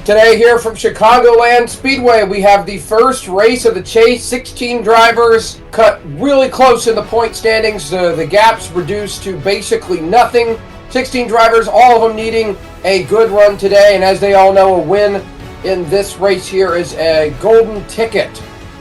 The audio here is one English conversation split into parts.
Today here from Chicagoland Speedway, we have the first race of the chase. 16 drivers cut really close in the point standings. The gaps reduced to basically nothing. 16 drivers, all of them needing a good run today. And as they all know, a win in this race here is a golden ticket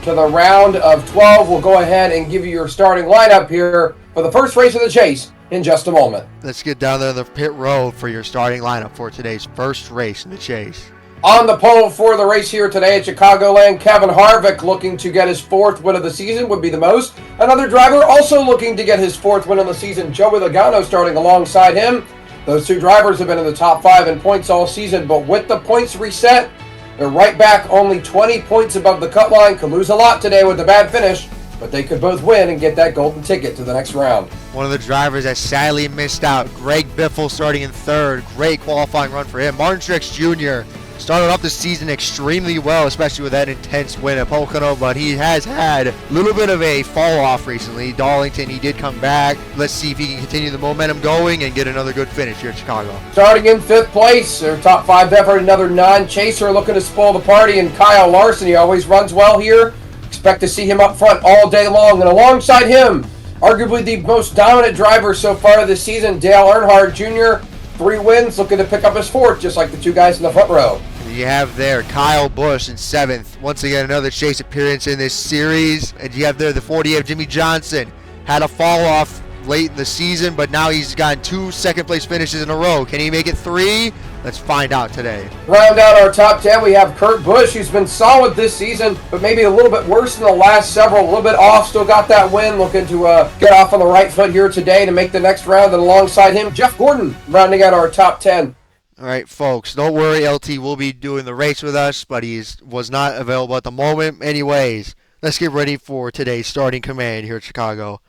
to the round of 12. We'll go ahead and give you your starting lineup here for the first race of the chase in just a moment. Let's get down there in the pit road for your starting lineup for today's first race in the chase. On the pole for the race here today at Chicagoland, Kevin Harvick looking to get his fourth win of the season would be the most. Another driver also looking to get his fourth win of the season, Joey Logano, starting alongside him. Those two drivers have been in the top 5 in points all season, but with the points reset, they're right back only 20 points above the cut line. Could lose a lot today with a bad finish, but they could both win and get that golden ticket to the next round. One of the drivers that sadly missed out, Greg Biffle starting in third. Great qualifying run for him. Martin Truex Jr. started off the season extremely well, especially with that intense win at Pocono, but he has had a little bit of a fall off recently. Darlington, he did come back. Let's see if he can continue the momentum going and get another good finish here at Chicago. Starting in 5th place, their top 5 effort, another non-chaser looking to spoil the party, and Kyle Larson. He always runs well here. Expect to see him up front all day long, and alongside him, arguably the most dominant driver so far this season, Dale Earnhardt Jr. 3 wins, looking to pick up his 4th, just like the two guys in the front row. You have there Kyle Busch in 7th. Once again, another chase appearance in this series. And you have there the 48 of Jimmie Johnson. Had a fall off late in the season, but now he's gotten 2 second-place finishes in a row. Can he make it 3? Let's find out today. Round out our top 10, we have Kurt Busch, who's been solid this season, but maybe a little bit worse than the last several. A little bit off, still got that win. Looking to get off on the right foot here today to make the next round. And alongside him, Jeff Gordon, rounding out our top 10. All right, folks, don't worry. LT will be doing the race with us, but he was not available at the moment. Anyways, let's get ready for today's starting command here at Chicago.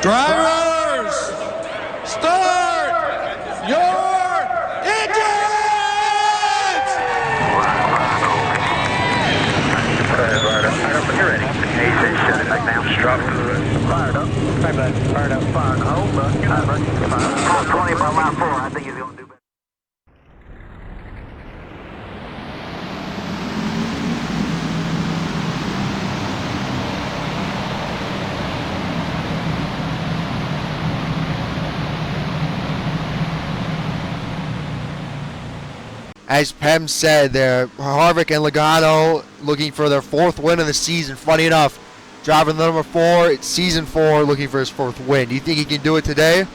Drivers, start your engines! You're ready. Shut it back down. Strong. Fired up. Fired up. Fired home. 20 by mile 4. I think he's going to do better. As Pem said there, Harvick and Logano looking for their 4th win of the season. Funny enough, driver number 4, it's season 4, looking for his 4th win. Do you think he can do it today?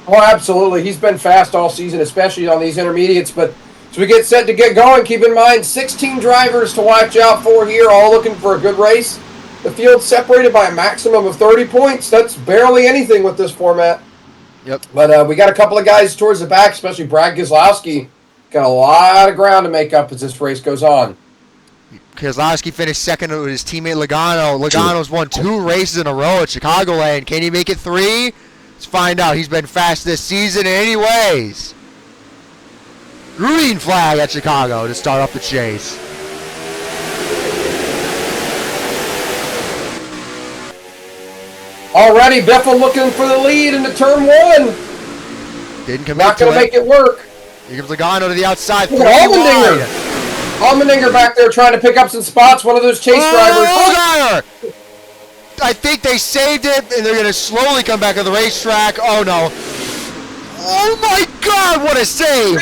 Oh, absolutely. He's been fast all season, especially on these intermediates. But as we get set to get going, keep in mind 16 drivers to watch out for here, all looking for a good race. The field's separated by a maximum of 30 points. That's barely anything with this format. Yep. But we got a couple of guys towards the back, especially Brad Keselowski. Got a lot of ground to make up as this race goes on. Keselowski finished 2nd with his teammate Logano. Logano's won 2 races in a row at Chicagoland. Can he make it 3? Let's find out. He's been fast this season anyways. Green flag at Chicago to start off the chase. Already, Biffle looking for the lead into turn 1. Didn't commit Not going to make it work. Here comes Logano to the outside. Look at Allmendinger. Allmendinger back there trying to pick up some spots. One of those chase drivers. Allmendinger! I think they saved it, and they're going to slowly come back to the racetrack. Oh, no. Oh, my God, what a save.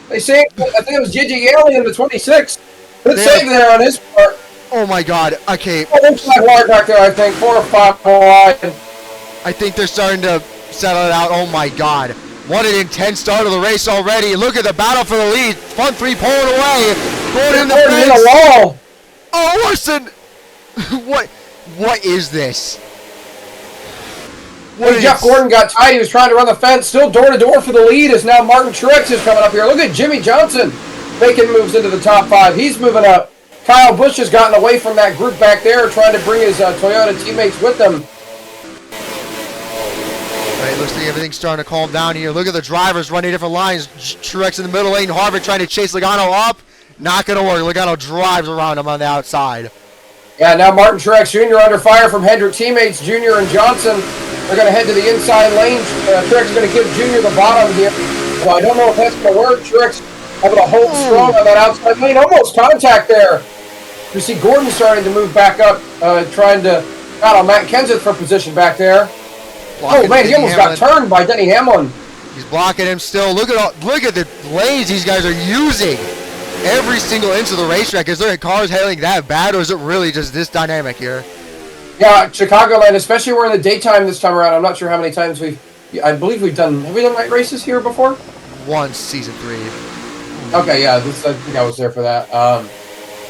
They saved, I think it was Gigi Allen in the 26. Good save there on his part. Oh, my God. Okay. Oh, there's 5 wide back there, I think. 4 or 5 wide. I think they're starting to settle it out. Oh, my God. What an intense start of the race already. Look at the battle for the lead. Front 3 pulling away. Going in the fence. In the wall. Oh, Larson. What is this? Jeff Gordon got tight. He was trying to run the fence. Still door-to-door for the lead as now Martin Truex is coming up here. Look at Jimmie Johnson making moves into the top 5. He's moving up. Kyle Busch has gotten away from that group back there, trying to bring his Toyota teammates with him. Right, looks like everything's starting to calm down here. Look at the drivers running different lines. Truex in the middle lane. Harvick trying to chase Logano up. Not going to work. Logano drives around him on the outside. Yeah, now Martin Truex Jr. under fire from Hendrick teammates. Jr. and Johnson are going to head to the inside lane. Truex is going to give Jr. the bottom here. Well, I don't know if that's going to work. Truex able to hold strong on that outside lane. Almost contact there. You see Gordon starting to move back up, trying to battle Matt Kenseth for position back there. Blocking oh man, he almost got turned by Denny Hamlin. He's blocking him still. Look at the lanes these guys are using. Every single inch of the racetrack. Is there cars hailing that bad, or is it really just this dynamic here? Yeah, Chicagoland, especially we're in the daytime this time around. I'm not sure how many times I believe we've done. Have we done night races here before? Once, season 3. Okay, yeah, I think I was there for that.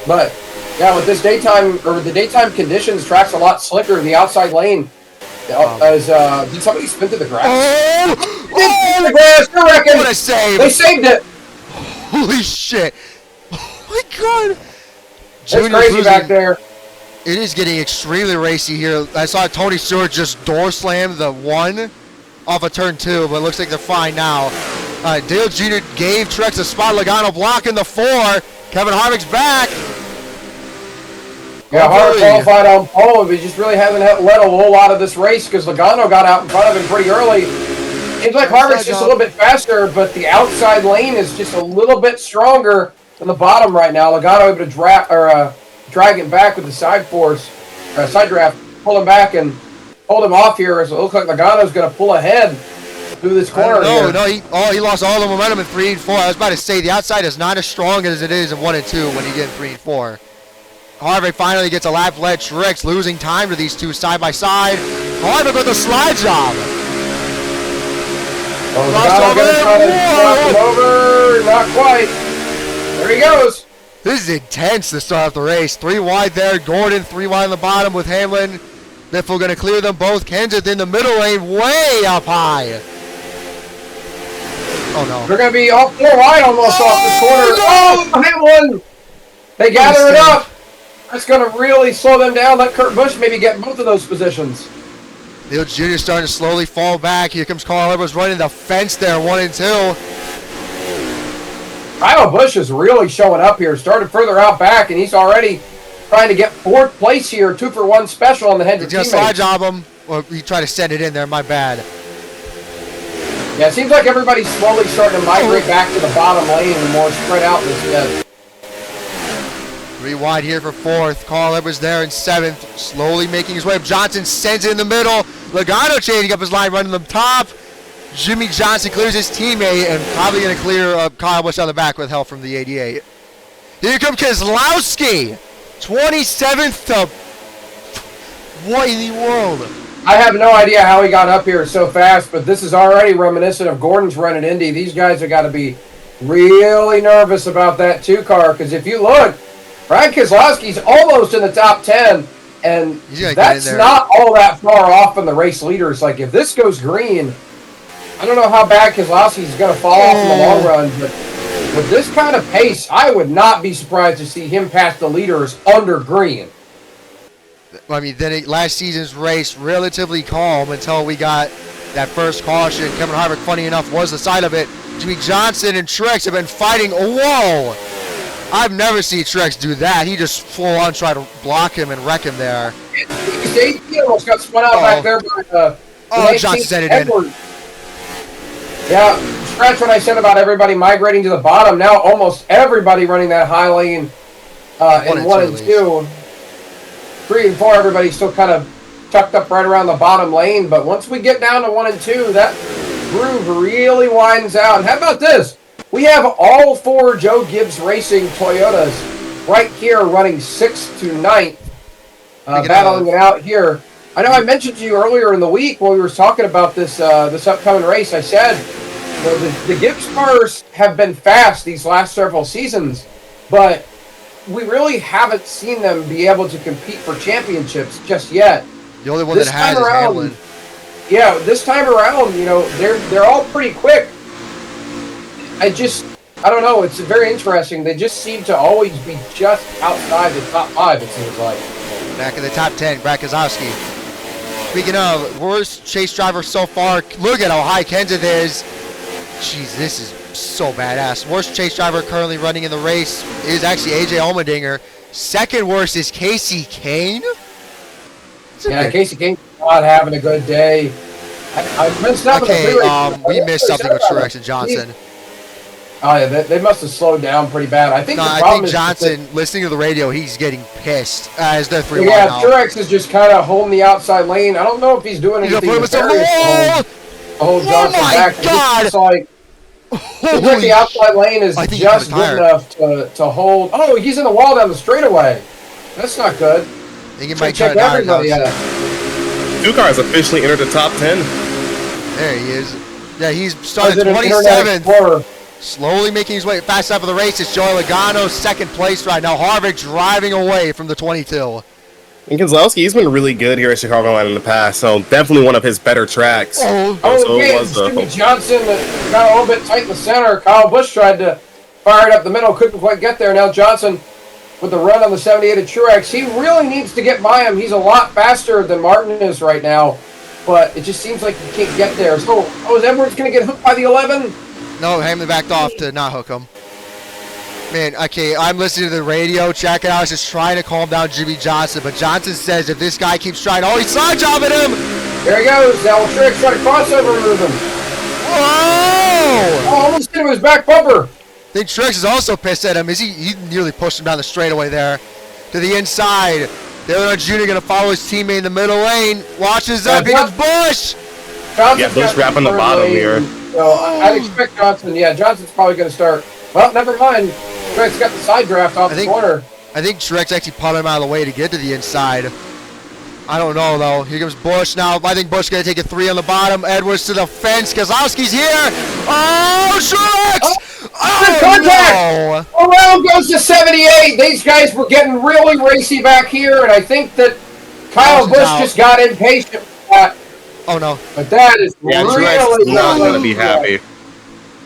But yeah, with this daytime or with the daytime conditions, track's a lot slicker. The outside lane did somebody spin to the grass? Oh! The grass, I reckon. What a save! They saved it. Holy shit! Oh my god! It's crazy back there. It is getting extremely racy here. I saw Tony Stewart just door slam the 1 off of turn 2, but it looks like they're fine now. Dale Jr. gave Truex a spot. Logano blocking the 4. Kevin Harvick's back. Yeah, Harvick qualified on pole, but he just really hasn't led a whole lot of this race because Logano got out in front of him pretty early. Seems like Harvick's just a little bit faster, but the outside lane is just a little bit stronger than the bottom right now. Logano able to drag it back with the side draft, pull him back and hold him off here. So it looks like Logano's going to pull ahead through this corner. No, he lost all the momentum in 3 and 4. I was about to say the outside is not as strong as it is in 1 and 2 when you get in 3 and 4. Harvick finally gets a lap led. Truex losing time to these two side by side. Harvick with a slide job. Over, not quite. There he goes. This is intense to start off the race. 3 wide there. Gordon 3 wide on the bottom with Hamlin. Biffle going to clear them both. Kenseth in the middle lane, way up high. Oh no. They're going to be all 4 wide almost off this corner. Oh, Hamlin! They gather it up. That's going to really slow them down. Let Kurt Busch maybe get both of those positions. Dale Jr. starting to slowly fall back. Here comes Carl Edwards running the fence there, 1 and 2. Kyle Busch is really showing up here. Started further out back, and he's already trying to get 4th place here. 2 for 1 special on the head to teammates. He's going to slide job him. Or he tried to send it in there. My bad. Yeah, it seems like everybody's slowly starting to migrate back to the bottom lane and more spread out instead. 3 wide here for 4th. Carl Edwards there in 7th. Slowly making his way up. Johnson sends it in the middle. Logano changing up his line, running them top. Jimmie Johnson clears his teammate and probably going to clear Kyle Busch on the back with help from the 88. Here comes Keselowski. 27th to... What in the world? I have no idea how he got up here so fast, but this is already reminiscent of Gordon's run at Indy. These guys have got to be really nervous about that 2 car, because if you look, Brad Keselowski's almost in the top 10, and that's not all that far off from the race leaders. Like, if this goes green, I don't know how bad Keselowski's going to fall off in the long run, but with this kind of pace, I would not be surprised to see him pass the leaders under green. I mean, then last season's race, relatively calm until we got that first caution. Kevin Harvick, funny enough, was the side of it. Jimmie Johnson and Truex have been fighting. Whoa! I've never seen Truex do that. He just full on tried to block him and wreck him there. He almost got spun out back there by Johnson sent it in. Yeah, scratch what I said about everybody migrating to the bottom. Now almost everybody running that high lane in 1 and 2. 3 and 4, everybody's still kind of tucked up right around the bottom lane. But once we get down to 1 and 2, that groove really widens out. And how about this? We have all 4 Joe Gibbs Racing Toyotas right here running 6th to 9th, battling it out here. I know I mentioned to you earlier in the week when we were talking about this this upcoming race, I said the Gibbs cars have been fast these last several seasons, but we really haven't seen them be able to compete for championships just yet. The only one that has is Hamlin. Yeah, this time around, you know, they're all pretty quick. I don't know, it's very interesting. They just seem to always be just outside the top 5, it seems like. Back in the top 10, Brad Keselowski. Speaking of, worst chase driver so far, look at how high Kenseth is. Jeez, this is so badass. Worst chase driver currently running in the race is actually AJ Allmendinger. Second worst is Casey Kane. Yeah, Casey Kane's not having a good day. I missed out. Okay, we missed something with Truex and Johnson. Oh, yeah, they must have slowed down pretty bad. I think No, the I problem think is Johnson, listening to the radio, he's getting pissed as they're 3-1 yeah, now. Truex is just kind of holding the outside lane. I don't know if he's doing He's anything gonna put him nefarious to hold Johnson my back. God! It's like looks like the outside lane is just good enough to hold. Oh, he's in the wall down the straightaway. That's not good. I think he Should might check try to everybody out. Two cars officially entered the top 10. There he is. Yeah, he's started President Internet 27th. Explorer. Slowly making his way fast out of the race. It's Joey Logano, second place right now. Harvick driving away from the 22. And Keselowski, he's been really good here at Chicagoland in the past, so definitely one of his better tracks. Oh, So okay. it was Jimmie Johnson got a little bit tight in the center. Kyle Busch tried to fire it up the middle, couldn't quite get there. Now Johnson with the run on the 78 of Truex. He really needs to get by him. He's a lot faster than Martin is right now, but it just seems like he can't get there. So, is Edwards going to get hooked by the 11? No, Hamlin backed off to not hook him. Man, okay, I'm listening to the radio. Check it out. I was just trying to calm down Jimmie Johnson, but Johnson says if this guy keeps trying, oh, he's side jobbing him. There he goes. Now Truex trying to crossover move him. Whoa! Oh, almost hit him with his back bumper. I think Truex is also pissed at him. He nearly pushed him down the straightaway there to the inside. Earnhardt Jr. going to follow his teammate in the middle lane. Watches up. Here comes Busch. Yeah, Busch wrapping the bottom here. So I'd expect Johnson. Yeah, Johnson's probably going to start. Well, never mind. Truex got the side draft off the corner. I think Truex actually put him out of the way to get to the inside. I don't know, though. Here comes Busch now. I think Busch going to take a 3 on the bottom. Edwards to the fence. Keselowski's here. Oh, Truex! Oh, contact! no! Around goes to 78. These guys were getting really racy back here, and I think that Kyle Busch just got impatient with that. Oh, no. But that is Truex is not going to be happy.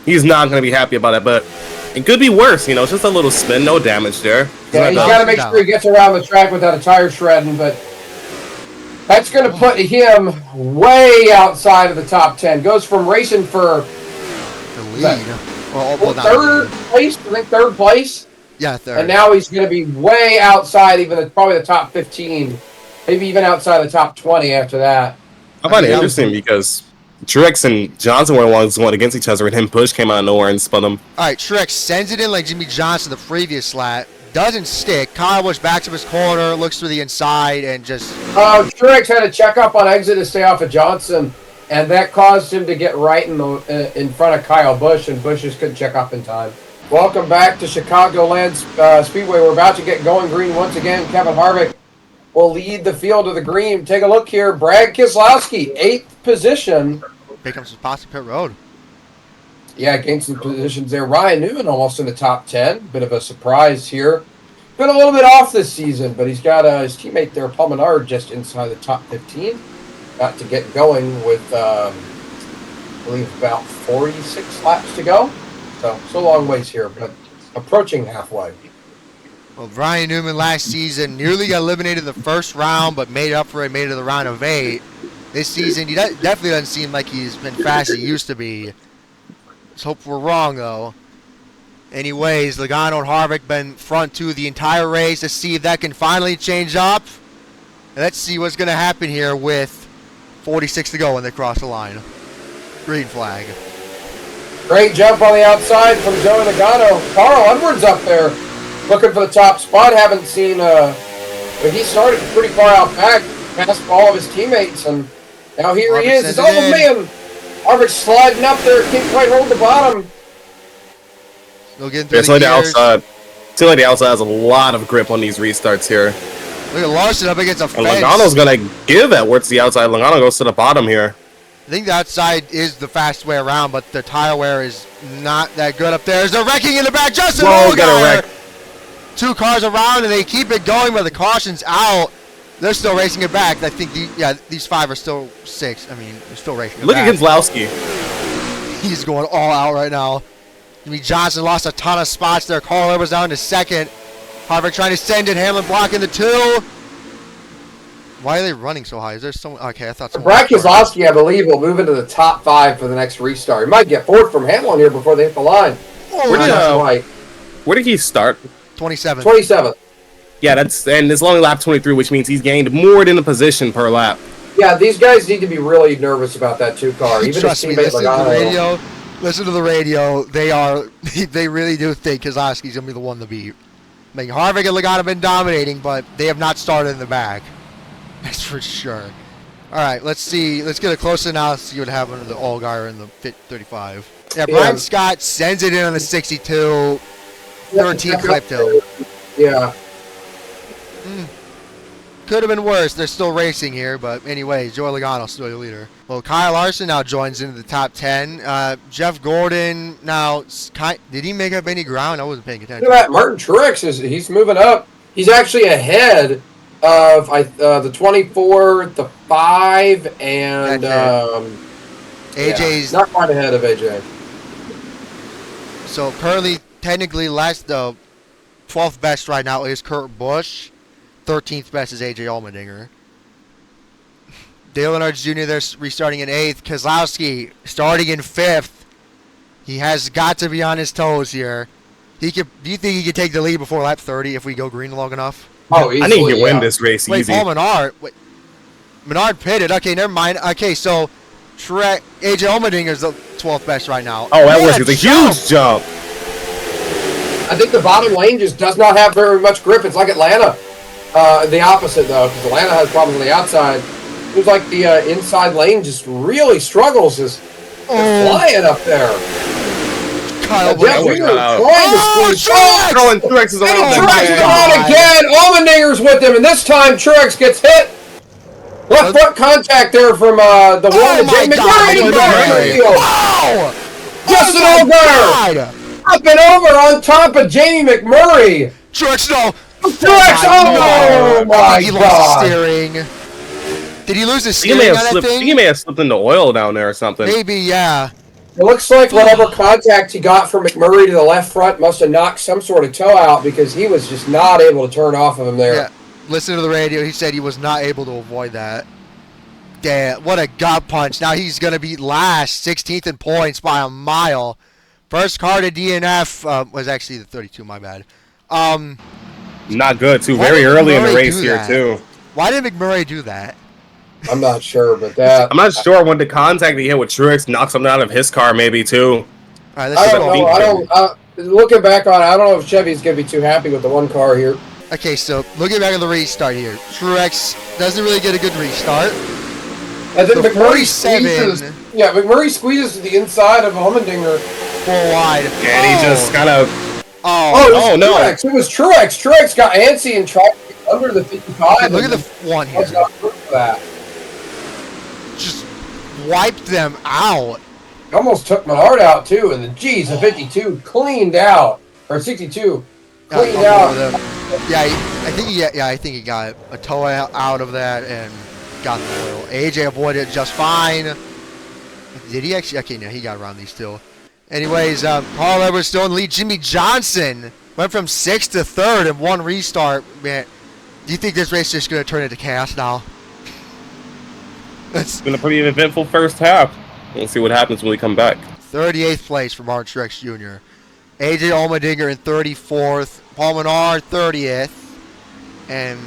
He's not going to be happy about it, but it could be worse. You know, it's just a little spin, no damage there. Yeah, he's got to make sure he gets around the track without a tire shredding, but that's going to put him way outside of the top 10. Goes from racing for the lead. Third place, I think third place. Yeah, third. And now he's going to be way outside, probably the top 15, maybe even outside the top 20 after that. I find it interesting because Truex and Johnson were the ones going against each other, and him Busch came out of nowhere and spun them. All right, Truex sends it in like Jimmie Johnson the previous lap. Doesn't stick. Kyle Busch backs up his corner, looks through the inside, and just... Truex had to check up on exit to stay off of Johnson, and that caused him to get right in front of Kyle Busch, and Busch just couldn't check up in time. Welcome back to Chicagoland Speedway. We're about to get going green once again. Kevin Harvick will lead the field of the green. Take a look here. Brad Keselowski, 8th position. Here comes his posse pit road. Yeah, gained some positions there. Ryan Newman almost in the top 10. Bit of a surprise here. Been a little bit off this season, but he's got his teammate there, Paul Menard, just inside the top 15. Got to get going with, I believe, about 46 laps to go. So it's a long ways here, but approaching halfway. Well, Ryan Newman last season nearly got eliminated in the first round, but made up for it, made it to the round of 8. This season, he definitely doesn't seem like he's been fast as he used to be. Let's hope we're wrong, though. Anyways, Logano and Harvick been front two the entire race. Let's see if that can finally change up. And let's see what's going to happen here with 46 to go when they cross the line. Green flag. Great jump on the outside from Joey Logano. Carl Edwards up there looking for the top spot. Haven't seen, but he started pretty far out back, past all of his teammates, and now here he is. Oh, man. Harvick sliding up there. Can't quite hold the bottom. Still getting through it's like the outside. Seems like the outside has a lot of grip on these restarts here. Look at Larson up against a fence. And Logano's going to give Edwards the outside. Logano goes to the bottom here. I think the outside is the fast way around, but the tire wear is not that good up there. There's a wrecking in the back. Justin Allgaier. 2 cars around, and they keep it going, but the caution's out. They're still racing it back. I think these 5 are still 6. I mean, they're still racing it back. Look at Keselowski. He's going all out right now. Jimmie Johnson lost a ton of spots there. Carl Edwards down to 2nd. Harvick trying to send it. Hamlin blocking the 2. Why are they running so high? Is there someone? Okay, I thought someone. Brad Keselowski, I believe, will move into the top 5 for the next restart. He might get 4th from Hamlin here before they hit the line. Where did he start? 27th. 27th. Yeah, and it's only lap 23, which means he's gained more than a position per lap. Yeah, these guys need to be really nervous about that 2 car. Even his teammate Logano. Listen to the radio. They really do think Keselowski's going to be the one to beat. I mean, Harvick and Logano have been dominating, but they have not started in the back. That's for sure. All right, let's see. Let's get a closer analysis. See what happened to the Allgaier in the 35. Yeah, Brian Scott sends it in on the 62. 13 clipped him. Yeah. Could have been worse. They're still racing here, but anyway, Joey Logano still your leader. Well, Kyle Larson now joins into the top 10. Jeff Gordon now, did he make up any ground? I wasn't paying attention. Look at that. Martin Truex he's moving up. He's actually ahead of the 24, the 5, and AJ's not quite ahead of AJ. So currently, technically, the 12th best right now is Kurt Busch. 13th best is AJ Allmendinger. Dale Earnhardt Jr. They're restarting in 8th. Keselowski starting in 5th. He has got to be on his toes here. Do you think he could take the lead before lap 30 if we go green long enough? Oh, easily, I think he can win this race easy. Paul Menard. Wait, Menard pitted. Okay, never mind. Okay, so AJ Allmendinger is the 12th best right now. Oh, that was a huge jump. I think the bottom lane just does not have very much grip. It's like Atlanta. The opposite, though, because Atlanta has problems on the outside. It seems like the inside lane just really struggles. They're flying up there. Kyle throwing Truex is on again. Allmendinger's with him, and this time Truex gets hit. Left foot contact there from the one of Jamie McMurray. Justin Allgaier up and over on top of Jamie McMurray. Truex, no. Truex, oh my he God. Lost steering. Did he lose his steering on that thing? He may have slipped into oil down there or something. Maybe, yeah. It looks like whatever contact he got from McMurray to the left front must have knocked some sort of toe out because he was just not able to turn off of him there. Yeah. Listen to the radio. He said he was not able to avoid that. Damn, what a gut punch. Now he's going to be last, 16th in points by a mile. First car to DNF was actually the 32, my bad. Not good, too. Very early in the race here, too. Why did McMurray do that? I'm not sure, but that... I'm not sure when the contact he hit with Truex knocked something out of his car, maybe, too. All right, I don't know. Looking back on it, I don't know if Chevy's going to be too happy with the one car here. Okay, so looking back at the restart here, Truex doesn't really get a good restart. I think McMurray squeezes to the inside of Allmendinger. Full wide. And he just kind of... Oh no. Truex. It was Truex. Truex got antsy and tried to get under the 55. Okay, look at the one here. That. Just wiped them out. Almost took Menard out, too. And the 52 cleaned out. Or 62 cleaned out. Yeah, I think he got a toe out of that and got the oil. AJ avoided it just fine. Did he actually? Okay, no, he got around these two. Anyways, Carl Edwards still in the lead. Jimmie Johnson went from 6th to 3rd in one restart. Man, do you think this race is just going to turn into chaos now? It's been a pretty eventful first half. We'll see what happens when we come back. 38th place for Martin Truex Jr. AJ Allmendinger in 34th. Paul Menard 30th. And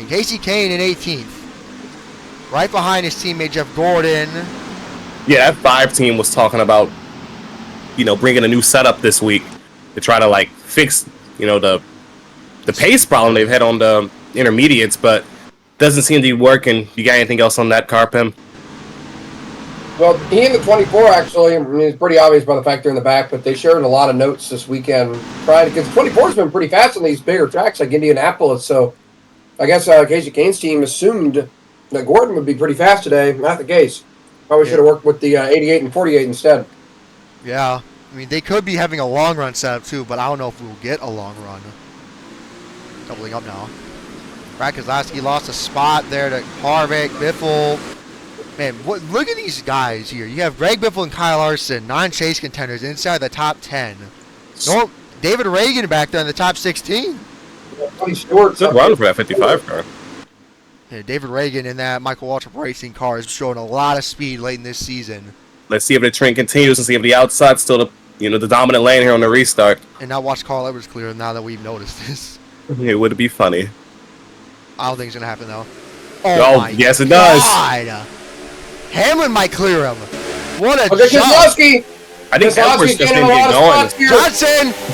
Casey Kane in 18th. Right behind his teammate Jeff Gordon. Yeah, that 5 team was talking about, bringing a new setup this week to try to fix, the pace problem they've had on the intermediates, but doesn't seem to be working. You got anything else on that, Carpim? Well, he and the 24 actually, it's pretty obvious by the fact they're in the back, but they shared a lot of notes this weekend because 24's been pretty fast on these bigger tracks like Indianapolis, so I guess Casey Kane's team assumed that Gordon would be pretty fast today. Not the case. Probably should have worked with the 88 and 48 instead. Yeah. I mean, they could be having a long run setup too, but I don't know if we'll get a long run. Doubling up now. Brad Keselowski lost a spot there to Harvick, Biffle. Man, look at these guys here. You have Greg Biffle and Kyle Larson, non-chase contenders inside the top 10. No, David Reagan back there in the top 16. Good run for that 55 car. Yeah, David Reagan in that Michael Waltrip Racing car is showing a lot of speed late in this season. Let's see if the trend continues and see if the outside's still the dominant lane here on the restart. And now watch Carl Edwards clear now that we've noticed this. It would be funny. I don't think it's going to happen, though. Oh yes, it does. God. Hamlin might clear him. What a Look at jump. Keselowski. I think Edwards just didn't get going.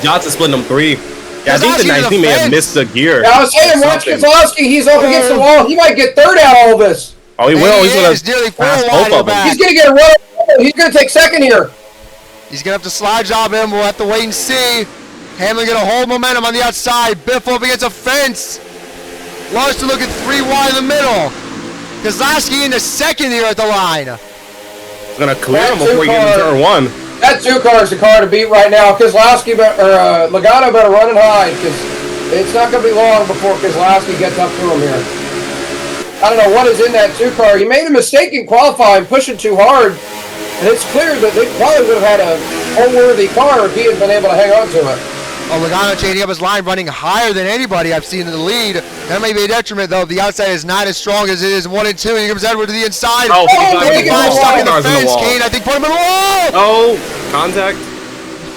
Johnson splitting them 3. Yeah, I think the 19 may have missed the gear. Yeah, I was saying, watch Keselowski. He's up against the wall. He might get third out of all of this. Oh, he will. He's going nearly to pass both of them. He's going to get a run. He's going to take second here. He's going to have to slide job him. We'll have to wait and see. Hamlin going to hold momentum on the outside. Biffle up against a fence. Larson looking 3 wide in the middle. Keselowski in the second here at the line. He's going to clear him before he gets into turn 1. That 2 car is the car to beat right now. Keselowski or Logano better run it high because it's not going to be long before Keselowski gets up to him here. I don't know what is in that 2 car. He made a mistake in qualifying, pushing too hard, and it's clear that they probably would have had a home-worthy car if he had been able to hang on to it. Oh, Logano changing up his line, running higher than anybody I've seen in the lead. That may be a detriment, though. The outside is not as strong as it is 1 and 2. Here comes Edward to the inside. Oh, 55 stuck in the fence. Kane, I think, put him in the wall. Oh, contact.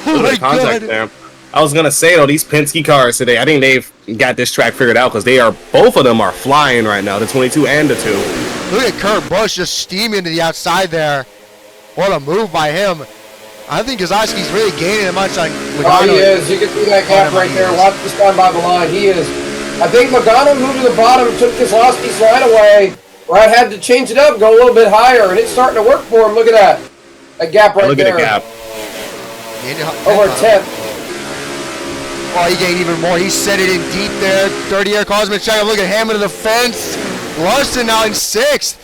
Oh, my contact God. there. I was going to say, though, these Penske cars today, I think they've got this track figured out because both of them are flying right now, the 22 and the 2. Look at Kurt Busch just steaming to the outside there. What a move by him. I think Keselowski's really gaining a much on Logano. Oh, he is. You can see that gap right there. Watch this time by the line. He is. I think Logano moved to the bottom, took Keselowski's line away. Right, had to change it up, go a little bit higher, and it's starting to work for him. Look at that. That gap right there. Look at the gap. Over 10th. Oh, he gained even more. He set it in deep there. 30-year Cosmic check. Look at Hamlin to the fence. Larson now in 6th.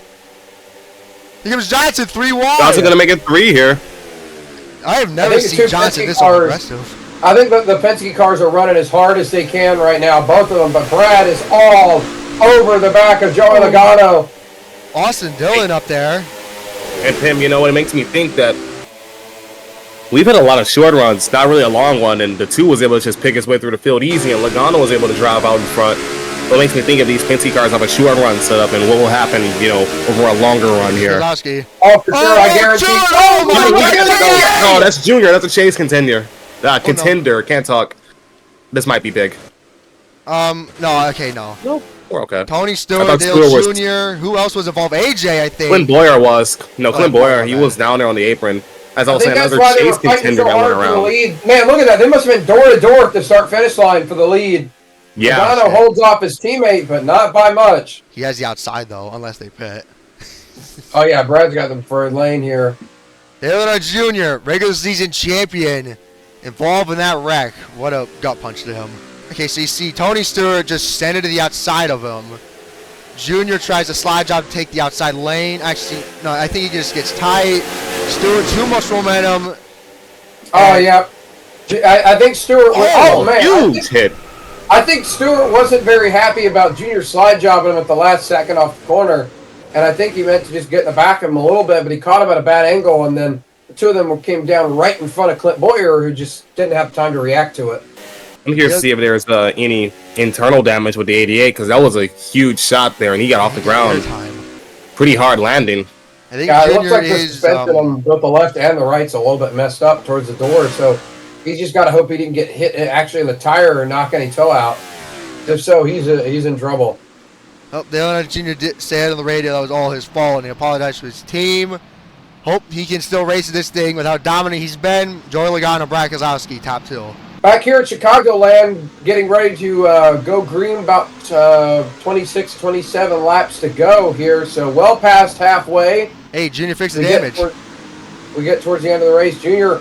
Here comes Johnson 3 wide. Johnson going to make it 3 here. I have never seen Johnson this aggressive. I think the Penske cars are running as hard as they can right now, both of them, but Brad is all over the back of Joey Logano. Austin Dillon up there. And Tim, you know what? It makes me think that we've had a lot of short runs, not really a long one, and the 2 was able to just pick his way through the field easy, and Logano was able to drive out in front. So it makes me think of these Penske cars have a short run set up, and what will happen, you know, over a longer run here. Keselowski. Oh, for sure, I guarantee. Oh, my God. No, that's Junior. That's a chase contender. Contender. Can't talk. This might be big. No, okay, no. No, we're okay. Tony Stewart, Dale Jr. Who else was involved? AJ, I think. Clint Boyer was. No, Clint Boyer. He was down there on the apron. As I was saying, another chase contender that went around. Man, look at that. They must have been door to door at the start-finish line for the lead. Yeah. Logano holds off his teammate, but not by much. He has the outside, though, unless they pit. Oh, yeah, Brad's got the preferred lane here. Earnhardt Jr., regular season champion, involved in that wreck. What a gut punch to him. Okay, so you see Tony Stewart just send it to the outside of him. Junior tries a slide job to take the outside lane. Actually, no, I think he just gets tight. Stewart, too much momentum. Oh, yeah. I think Stewart... Oh, man. Huge hit. I think Stewart wasn't very happy about Junior slide jobbing him at the last second off the corner. And I think he meant to just get in the back of him a little bit, but he caught him at a bad angle, and then the 2 of them came down right in front of Clint Boyer, who just didn't have time to react to it. I'm here to see if there's any internal damage with the 88, because that was a huge shot there, and he got off the ground. Pretty hard landing. I think it looks like the suspension on both the left and the right's a little bit messed up towards the door, so he's just got to hope he didn't get hit actually in the tire or knock any toe out. If so, he's in trouble. Oh, Dale Jr. did say on the radio that was all his fault, and he apologized to his team. Hope he can still race this thing with how dominant he's been. Joey Logano, Brad Keselowski, top 2. Back here at Chicagoland, getting ready to go green, about 26, 27 laps to go here, so well past halfway. Hey, Junior fixed the damage. We get towards the end of the race. Junior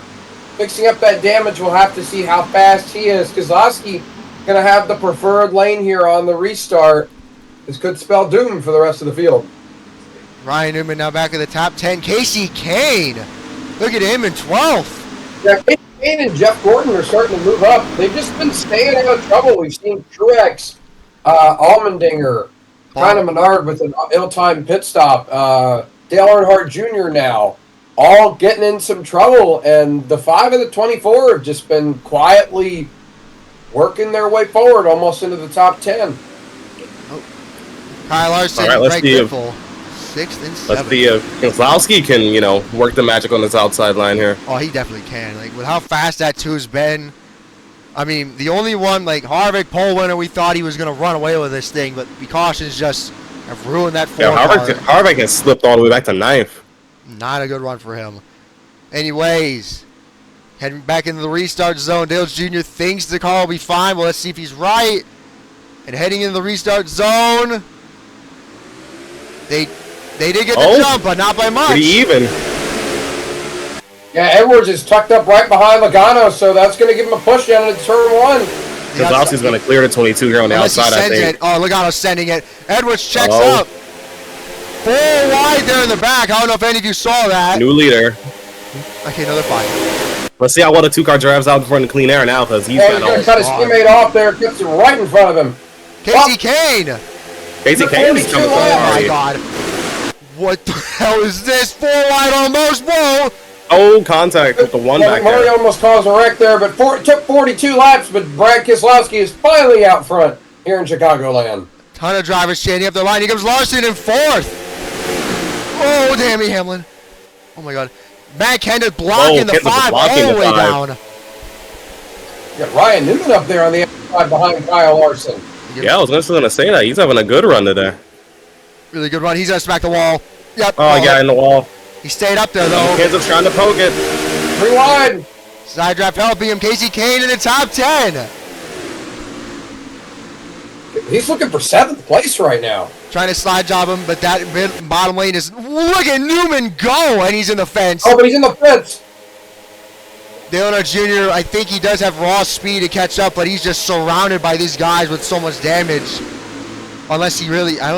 fixing up that damage. We'll have to see how fast he is. Keselowski going to have the preferred lane here on the restart. This could spell doom for the rest of the field. Ryan Newman now back in the top 10. Casey Kane, look at him in 12th. Yeah, Kane and Jeff Gordon are starting to move up. They've just been staying out of trouble. We've seen Truex, Allmendinger, kind of Menard with an ill-timed pit stop. Dale Earnhardt Jr. now, all getting in some trouble. And the 5 of the 24 have just been quietly working their way forward almost into the top 10. Kyle Larson, Greg Biffle, 6th and 7th. Let's see if Keselowski can, you know, work the magic on this outside line here. Oh, he definitely can. Like, with how fast that 2's been. I mean, the only one, like, Harvick, pole winner, we thought he was going to run away with this thing, but precautions just have ruined that 4 car. Harvick has slipped all the way back to 9th. Not a good run for him. Anyways, heading back into the restart zone. Dale Jr. thinks the car will be fine. Well, let's see if he's right. And heading into the restart zone. They did get the jump, but not by much. Pretty even. Yeah, Edwards is tucked up right behind Logano, so that's going to give him a push down into turn 1. Keselowski's going to clear the 22 here on the outside, I think. Oh, Logano's sending it. Edwards checks up. 4 wide there in the back. I don't know if any of you saw that. New leader. Okay, another 5. Let's see how well the 2-car drives out in front of clean air now, because he's going to cut his teammate off there. Gets him right in front of him. Kasey Kane. Kasey Kane is coming. Oh, my God. What the hell is this? 4 wide almost. Whoa. Oh, contact with the one back there. Murray almost caused a wreck there, but it took 42 laps, but Brad Keselowski is finally out front here in Chicagoland. Ton of drivers chaining up the line. Here comes Larson in 4th. Oh, Denny Hamlin. Oh, my God. Matt Kenseth blocking the 5 all the way down. Got Ryan Newman up there on the outside behind Kyle Larson. Yeah, I was just going to say that. He's having a good run today. Really good run. He's going to smack the wall. Yep. Oh, he got in the wall. He stayed up there, though. Kenseth's trying to poke it. 3 wide. Side draft helping him. Kasey Kane in the top 10. He's looking for 7th place right now. Trying to slide job him, but that bottom lane is... Look at Newman go, and he's in the fence. Oh, but he's in the fence. Earnhardt Jr., I think he does have raw speed to catch up, but he's just surrounded by these guys with so much damage. Unless he really... I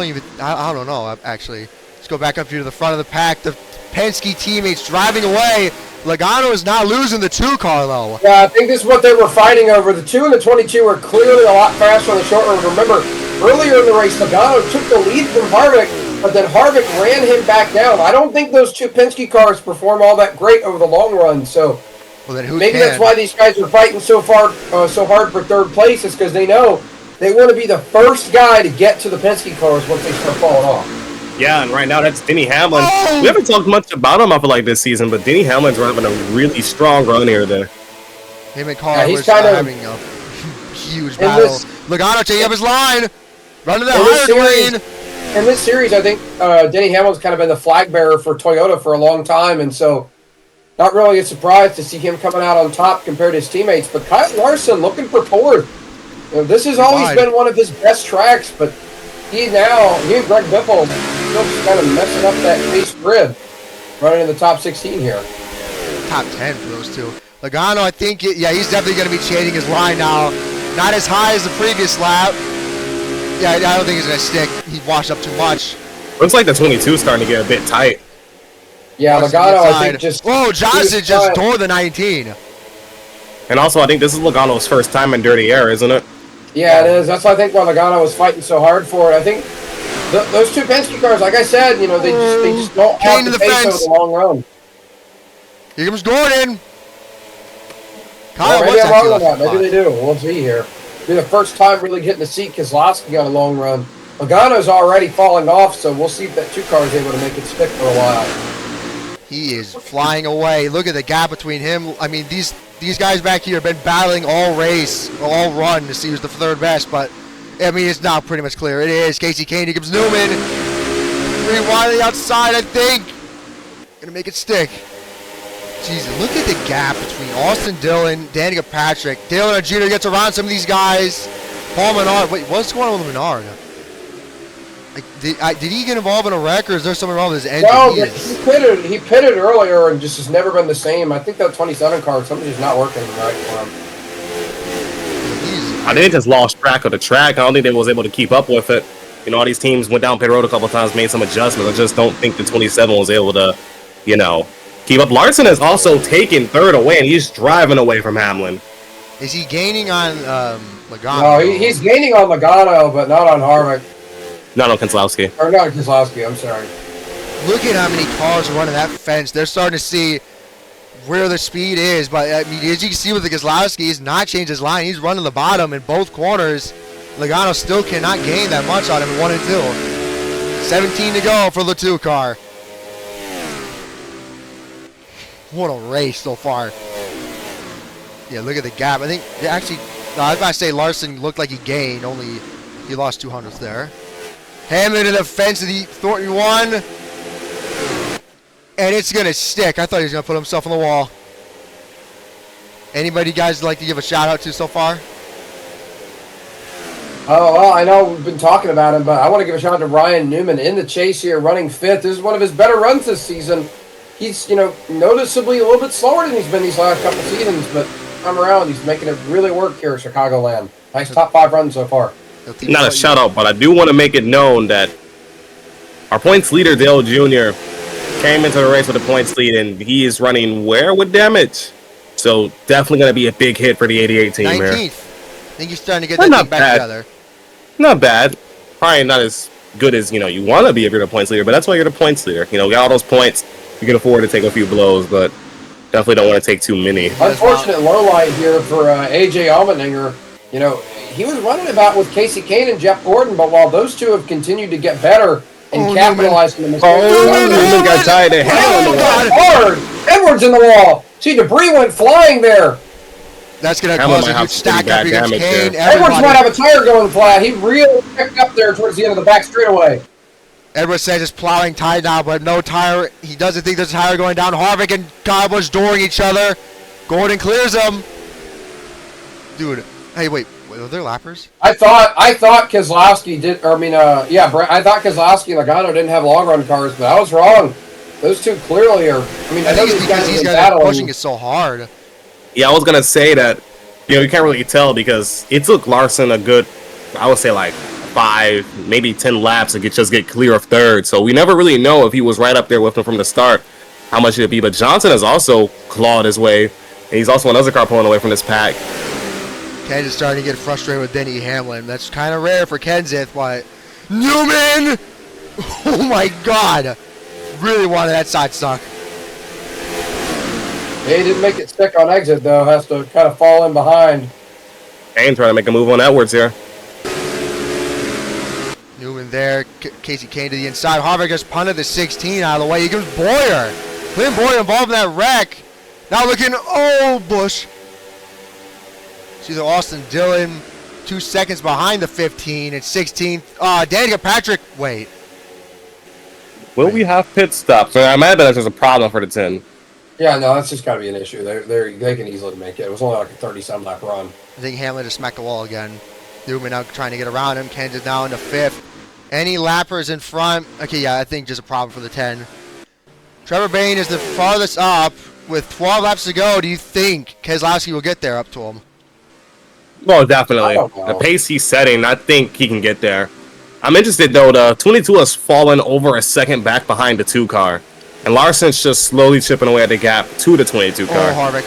don't know, actually. Let's go back up here to the front of the pack. The Penske teammates driving away. Logano is not losing the 2-car, though. Yeah, I think this is what they were fighting over. The 2 and the 22 were clearly a lot faster on the short run. Remember, earlier in the race, Logano took the lead from Harvick, but then Harvick ran him back down. I don't think those 2 Penske cars perform all that great over the long run, so maybe that's why these guys are fighting so hard for 3rd place, is because they know they want to be the first guy to get to the Penske cars once they start falling off. Yeah, and right now that's Denny Hamlin. Oh! We haven't talked much about him, I feel like, this season, but Denny Hamlin's having a really strong run here today. Him and Carl are having a huge battle. Logano taking up his line. Running the higher lane. In this series, I think Denny Hamlin's kind of been the flag bearer for Toyota for a long time, and so not really a surprise to see him coming out on top compared to his teammates. But Kyle Larson looking for 4th. You know, this has always been one of his best tracks, but he and Greg Biffle still just kind of messing up that base grid, running in the top 16 here. Top 10 for those 2. Logano, I think, yeah, he's definitely going to be chaining his line now. Not as high as the previous lap. Yeah, I don't think he's going to stick. He washed up too much. Looks like the 22 is starting to get a bit tight. Yeah, Logano, I think just... Whoa, Johnson just tore the 19. And also, I think this is Logano's first time in dirty air, isn't it? Yeah, it is. That's why I think why Logano was fighting so hard for it. I think those 2 Penske cars, like I said, you know, they just don't have the pace over the long run. Here comes Gordon. Kyle, maybe I'm wrong on that. Maybe they do. We'll see here. It'll be the first time really getting to see Keselowski on a long run. Logano's already falling off, so we'll see if that 2 car is able to make it stick for a while. He is flying away. Look at the gap between him. I mean, these guys back here have been battling all race, all run to see who's the 3rd best, but I mean, it's now pretty much clear. It is Kasey Kane. Here comes Newman. 3 wide on the outside, I think. Gonna make it stick. Jesus, look at the gap between Austin Dillon, Danica Patrick. Dale Jr. gets around some of these guys. Paul Menard. Wait, what's going on with Menard? Like, did he get involved in a wreck, or is there something wrong with his engine? No, he pitted earlier and just has never been the same. I think that 27 car, something's just not working right for him. I think they just lost track of the track. I don't think they was able to keep up with it. You know, all these teams went down pit road a couple of times, made some adjustments. I just don't think the 27 was able to, you know, keep up. Larson has also taken 3rd away, and he's driving away from Hamlin. Is he gaining on Logano? No, he's gaining on Logano, but not on Harvick. Not on Keselowski. Or not on Keselowski, I'm sorry. Look at how many cars are running that fence. They're starting to see where the speed is. But I mean, as you can see with the Keselowski, he's not changed his line. He's running the bottom in both corners. Logano still cannot gain that much on him in 1 and 2. 17 to go for the 2 car. What a race so far. Yeah, look at the gap. I think, actually, no, I was about to say Larson looked like he gained, only he lost 200th there. Hamlin to the fence of the Thornton 1. And it's going to stick. I thought he was going to put himself on the wall. Anybody guys like to give a shout out to so far? Oh, well, I know we've been talking about him, but I want to give a shout out to Ryan Newman in the chase here, running 5th. This is one of his better runs this season. He's, noticeably a little bit slower than he's been these last couple seasons, but come around, he's making it really work here at Chicagoland. Nice top 5 run so far. Not a shout out, but I do want to make it known that our points leader, Dale Jr., came into the race with a points lead, and he is running where with damage. So definitely going to be a big hit for the 88 team 19th. Here. 19th. I think he's starting to get that thing back together. Not bad. Probably not as good as, you want to be if you're the points leader, but that's why you're the points leader. You got all those points. You can afford to take a few blows, but definitely don't want to take too many. Unfortunate low light here for AJ Allmendinger. He was running about with Casey Kane and Jeff Gordon, but while those two have continued to get better and capitalize on the mistakes. Newman got tied to hard. Edwards in the wall. See, debris went flying there. That's going to cause a huge stack up against Kane. Edwards might have a tire going flat. He really picked up there towards the end of the back straightaway. Edwards says it's plowing tied now, but no tire. He doesn't think there's a tire going down. Harvick and Kyle Busch dooring each other. Gordon clears him. Dude, hey, wait. Were there lappers? I thought Keselowski did. I thought Keselowski and Logano didn't have long run cars, but I was wrong. Those two clearly are. I know these guys are pushing it so hard. Yeah, I was gonna say that. You can't really tell because it took Larson a good, I would say like 5, maybe 10 laps to get clear of 3rd. So we never really know if he was right up there with him from the start, how much it'd be. But Johnson has also clawed his way, and he's also another car pulling away from this pack. Kenseth is starting to get frustrated with Denny Hamlin. That's kind of rare for Kenseth. Why? Newman! Oh my God! Really wanted that side stock. Yeah, he didn't make it stick on exit though. Has to kind of fall in behind. Kane trying to make a move on Edwards here. Newman there. Casey Kane to the inside. Harvick just punted the 16 out of the way. Here comes Boyer. Clint Boyer involved in that wreck. Now looking. Oh, Busch. See the Austin Dillon 2 seconds behind the 15 and 16th. Danica Patrick. Wait. Will we have pit stops? I imagine there's a problem for the 10. Yeah, no, that's just got to be an issue. They can easily make it. It was only like a 30-some lap run. I think Hamlin just smacked the wall again. Newman now trying to get around him. Kenseth now into 5th. Any lappers in front? Okay, yeah, I think just a problem for the 10. Trevor Bayne is the farthest up with 12 laps to go. Do you think Keselowski will get there up to him? Well, definitely. The pace he's setting, I think he can get there. I'm interested, though. The 22 has fallen over a second back behind the 2 car. And Larson's just slowly chipping away at the gap to the 22 car. Oh, Harvick.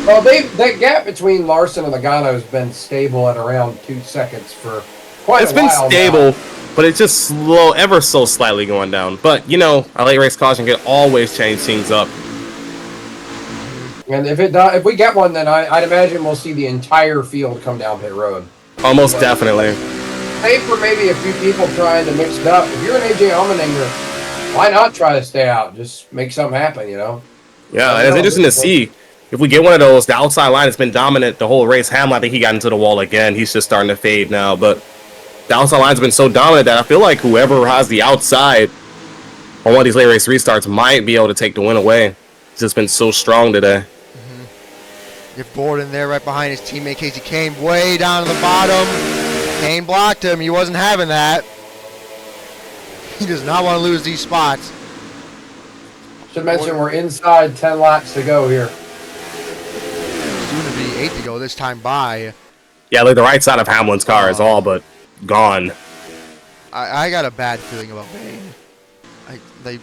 Well, that gap between Larson and Logano has been stable at around 2 seconds for quite a while. It's been stable, but it's just slow, ever so slightly going down. But, a late race caution can always change things up. And if we get one, then I'd imagine we'll see the entire field come down pit road. Almost definitely. Save for maybe a few people trying to mix it up. If you're an AJ Allmendinger, why not try to stay out? Just make something happen, Yeah, it's interesting to see. If we get one of those, the outside line has been dominant the whole race. Hamlin, I think he got into the wall again. He's just starting to fade now. But the outside line's been so dominant that I feel like whoever has the outside on one of these late race restarts might be able to take the win away. It's just been so strong today. Get Gordon there right behind his teammate Casey Kane, way down to the bottom. Kane blocked him. He wasn't having that. He does not want to lose these spots. Should mention we're inside 10 laps to go here. Soon to be 8 to go this time by. Yeah, like the right side of Hamlin's car is all but gone. I got a bad feeling about Bayne.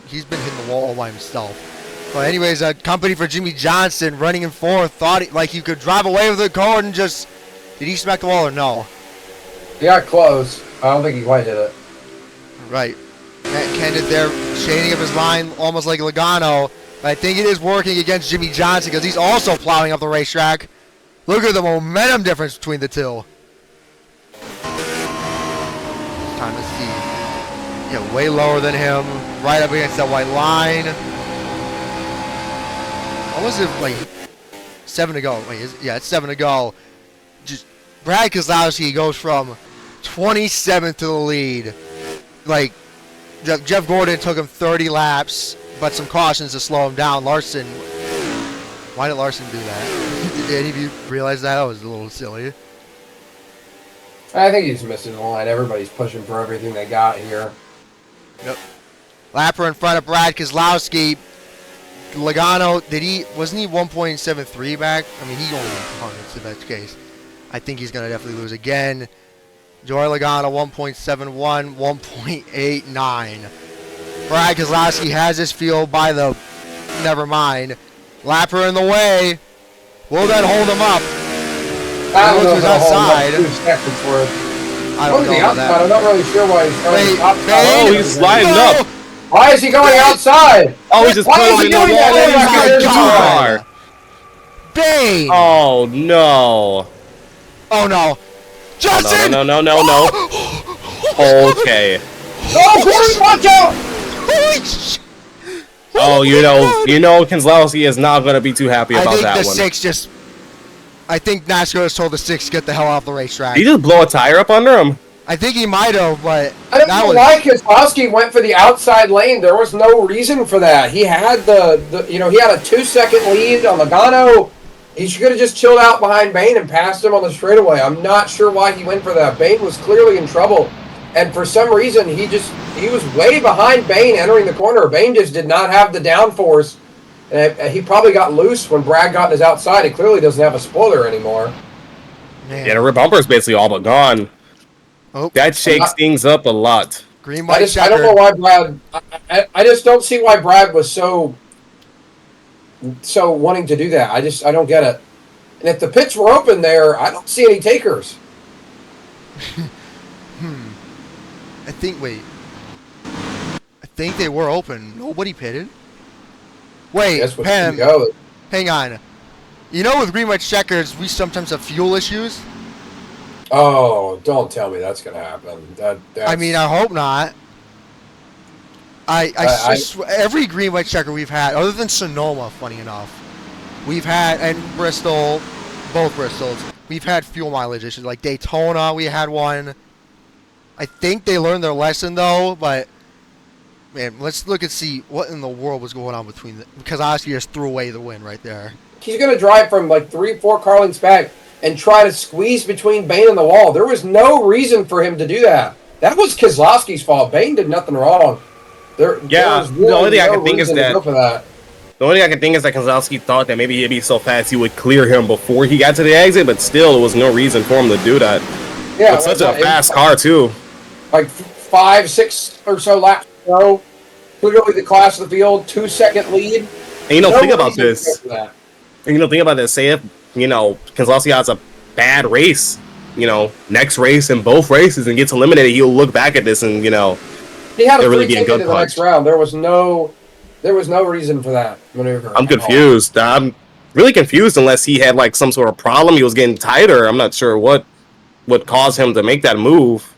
He's been hitting the wall by himself. But anyways, company for Jimmie Johnson running in 4th. Thought he could drive away with the car and just... Did he smack the wall or no? He got close. I don't think he quite hit it. Right. Kenseth there shading up his line almost like Logano. But I think it is working against Jimmie Johnson because he's also plowing up the racetrack. Look at the momentum difference between the two. Time to see. Yeah, way lower than him. Right up against that white line. What was it, like 7 to go? Wait, it's 7 to go. Just Brad Keselowski goes from 27th to the lead. Like, Jeff Gordon took him 30 laps. but some cautions to slow him down. Larson, why did Larson do that? Did any of you realize that? That was a little silly. I think he's missing the line. Everybody's pushing for everything they got here. Yep. Lapper in front of Brad Keselowski. Logano, wasn't he 1.73 back? I mean, he only went hundreds in that case. I think he's going to definitely lose again. Joey Logano, 1.71, 1.89. Brad Keselowski has his field by the... Never mind. Lapper in the way. Will that hold him up? I don't know who's if it'll hold outside. up 2 seconds worth. I don't know about that. I'm not really sure why he's going outside. Oh, he's sliding up. Why is he going outside? Oh, he's just putting in the wall. Oh, car. Bane! Oh, no. Oh, no. Justin! No. Okay. Oh, Corey, watch out! Holy shit! Oh, you know, Keselowski is not going to be too happy about that one. I think NASCAR has told the 6 to get the hell off the racetrack. Did he just blow a tire up under him? I think he might have, but I don't know why Keselowski went for the outside lane. There was no reason for that. He had he had a 2-second lead on Logano. He should have just chilled out behind Bane and passed him on the straightaway. I'm not sure why he went for that. Bane was clearly in trouble, and for some reason he was way behind Bane entering the corner. Bane just did not have the downforce. He probably got loose when Brad got in his outside. He clearly doesn't have a spoiler anymore. Man. Yeah, the rear bumper is basically all but gone. Oh, That shakes things up a lot. green, white, I don't know why Brad. I just don't see why Brad was so wanting to do that. I don't get it. And if the pits were open there, I don't see any takers. I think they were open. Nobody pitted. Wait, That's what Pam, goes. hang on. You know, with green, white checkers, we sometimes have fuel issues. Oh, don't tell me that's gonna happen. I mean, I hope not. Every green, white checker we've had, other than Sonoma, funny enough, we've had, and Bristol, both Bristols, we've had fuel mileage issues. Like Daytona, we had one. I think they learned their lesson though, but man, let's look and see what in the world was going on because Keselowski just threw away the win right there. He's going to drive from like 3-4 car lengths back and try to squeeze between Bane and the wall. There was no reason for him to do that. That was Keselowski's fault. Bane did nothing wrong. The only thing I can think is that Keselowski thought that maybe he'd be so fast he would clear him before he got to the exit, but still, there was no reason for him to do that. Yeah, it's such a fast car too. Like 5-6 or so laps to go. Clearly the class of the field, 2-second lead. And think about this. Think about this. Say if, Keselowski has a bad race, next race and both races and gets eliminated, he'll look back at this and, he had a free ticket in the next round. There was no reason for that maneuver. I'm confused. I'm really confused unless he had like some sort of problem. He was getting tighter. I'm not sure what caused him to make that move.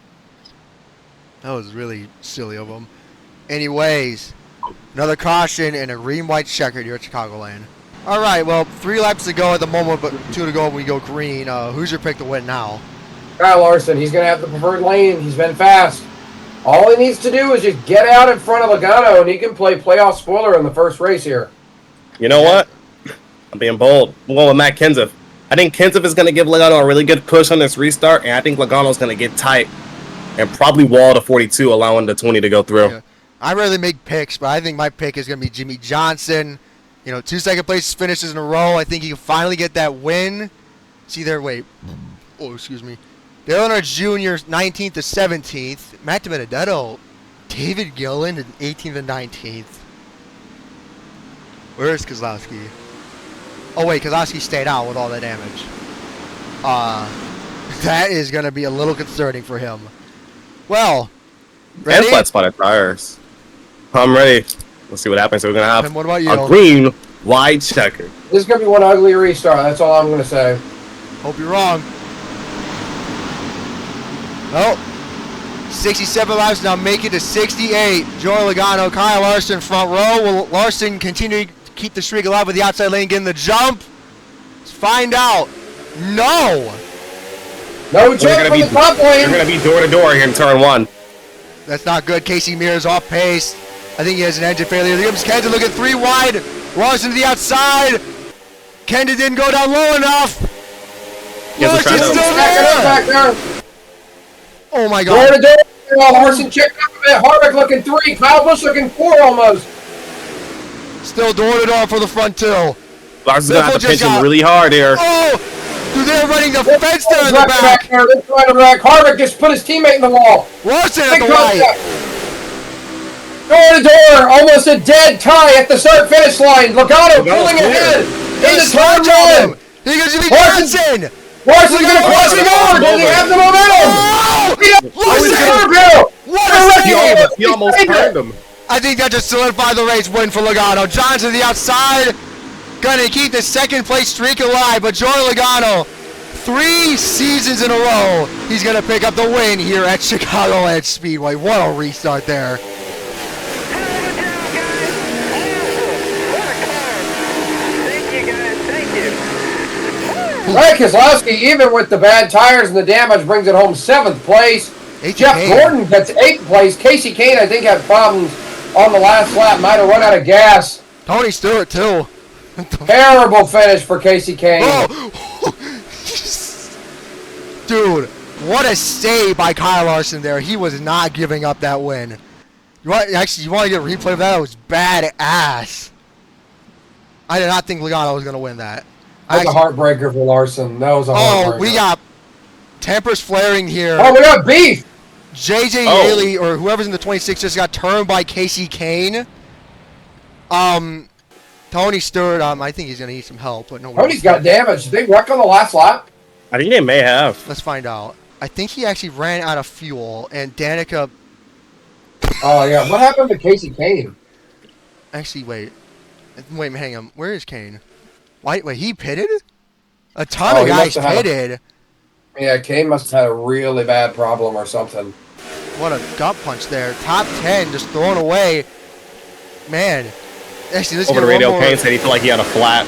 That was really silly of him. Anyways, another caution and a green-white checkered here at Chicagoland. All right, well, 3 laps to go at the moment, but 2 to go when we go green. Who's your pick to win now? Kyle Larson. He's going to have the preferred lane. He's been fast. All he needs to do is just get out in front of Logano, and he can play playoff spoiler in the first race here. You know what? I'm being bold. I'm going with Matt Kenseth. I think Kenseth is going to give Logano a really good push on this restart, and I think Logano's going to get tight and probably wall to 42, allowing the 20 to go through. Yeah. I rarely make picks, but I think my pick is going to be Jimmie Johnson. 2 second place finishes in a row. I think he can finally get that win. See there, wait. Oh, excuse me. Earnhardt Jr. 19th to 17th. Matt DiBenedetto, David Gillen in 18th and 19th. Where is Keselowski? Oh, wait, Keselowski stayed out with all that damage. That is going to be a little concerning for him. Well, ready? And flat spotted tires. I'm ready. Let's see what happens. So we're going to have what about you? A green, wide checker. This is going to be one ugly restart. That's all I'm going to say. Hope you're wrong. Oh, 67 laps now, make it to 68. Joey Logano, Kyle Larson front row. Will Larson continue to keep the streak alive with the outside lane, getting the jump? Let's find out. No jump from the top lane. You're going to be door to door here in turn 1. That's not good. Casey Mears off pace. I think he has an engine failure. Here comes Kenseth looking 3 wide. Larson to the outside. Kenseth didn't go down low enough. Larson's still Back there. there. Oh my Door God. to door. Larson checked up a bit. Harvick looking 3. Kyle Busch looking 4 almost. Still door to door for the front two. Larson's gonna have to Biffle pinch just him really hard here. Oh! Dude, they're running the fence there in the back. There. They're trying to wreck. Harvick just put his teammate in the wall. Larson at Big the contact. right. Door to door, almost a dead tie at the start-finish line. Logano pulling ahead into turn one. Here goes Jimmie Larson. Johnson. Larson's going to cross him over. Does he have the momentum? Oh! What a save! He almost turned him. I think that just solidified the race win for Logano. Johnson to the outside. Gonna keep the second place streak alive, but Joey Logano, 3 seasons in a row, he's gonna pick up the win here at Chicagoland Speedway. What a restart there. Right, Keselowski, even with the bad tires and the damage, brings it home 7th place. Jeff Gordon gets 8th place. Casey Kane, I think, had problems on the last lap. Might have run out of gas. Tony Stewart, too. Terrible finish for Casey Kane. Oh. Dude, what a save by Kyle Larson there. He was not giving up that win. You want to get a replay of that? It was badass. I did not think Logano was going to win that. That was a heartbreaker for Larson. That was a heartbreaker. Oh, we got tempers flaring here. Oh, we got beef. JJ Haley, or whoever's in the 26, just got turned by Casey Kane. Tony Stewart, I think he's going to need some help. But no. Tony's got damage. Did they wreck on the last lap? I think they may have. Let's find out. I think he actually ran out of fuel, and Danica... Oh, yeah. What happened to Casey Kane? Actually, wait, hang on. Where is Kane? Wait, he pitted? A ton of guys pitted. Yeah, Kane must have had a really bad problem or something. What a gut punch there. Top 10 just thrown away. Man. Actually, let's Over get the radio, one more. Kane said he felt like he had a flat.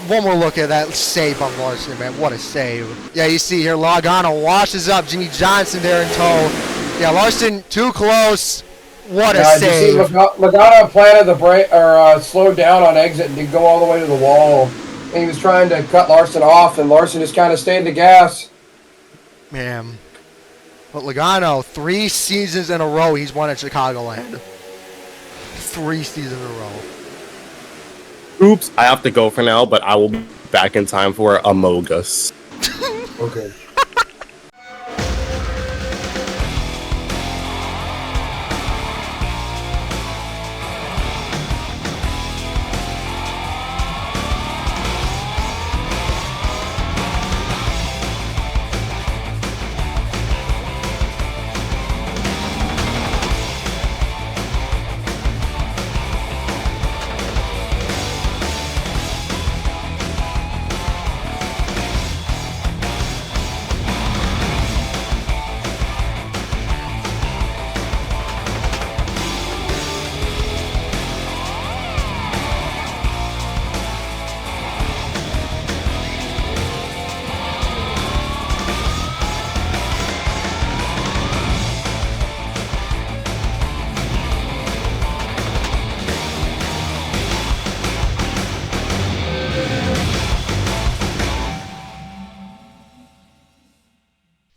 One more look at that save on Larson, man. What a save. Yeah, you see here, Logano washes up Jimmie Johnson there in tow. Yeah, Larson too close. What a save. You see, Logano planted the brake, or slowed down on exit and did go all the way to the wall. And he was trying to cut Larson off, and Larson just kind of stayed the gas. Man. But Logano, 3 seasons in a row he's won at Chicagoland. 3 seasons in a row. Oops, I have to go for now, but I will be back in time for Amogus. Okay.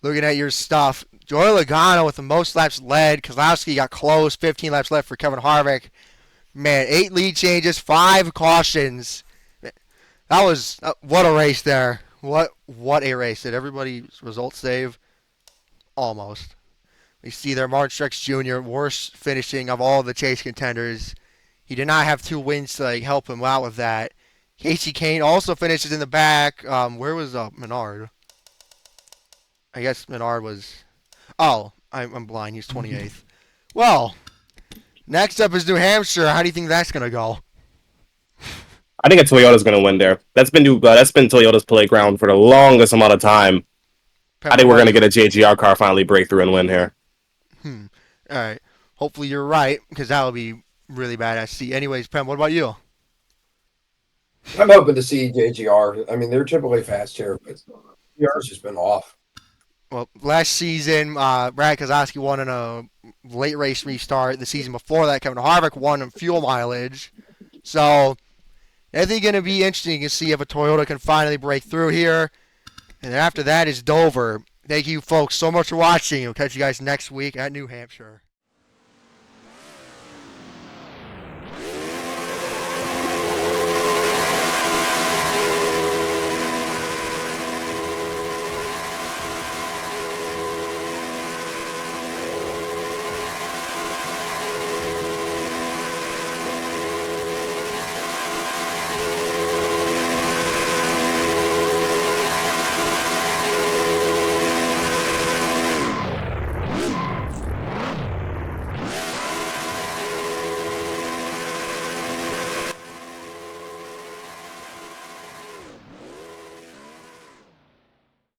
Looking at your stuff, Joey Logano with the most laps led. Keselowski got close. 15 laps left for Kevin Harvick. Man, 8 lead changes, 5 cautions. That was what a race there. What a race. Did everybody's results save? Almost. We see there Martin Truex Jr., worst finishing of all the chase contenders. He did not have 2 wins to help him out with that. Casey Kane also finishes in the back. Where was Menard? I guess Menard was... Oh, I'm blind. He's 28th. Well, next up is New Hampshire. How do you think that's going to go? I think a Toyota's going to win there. That's been Toyota's playground for the longest amount of time. I think we're going to get a JGR car finally break through and win here. All right. Hopefully you're right, because that would be really badass to see. Anyways, Pem, what about you? I'm hoping to see JGR. I mean, they're typically fast here, but JGR's just been off. Well, last season, Brad Keselowski won in a late race restart. The season before that, Kevin Harvick won in fuel mileage. So, I think it's going to be interesting to see if a Toyota can finally break through here. And after that is Dover. Thank you, folks, so much for watching. We'll catch you guys next week at New Hampshire.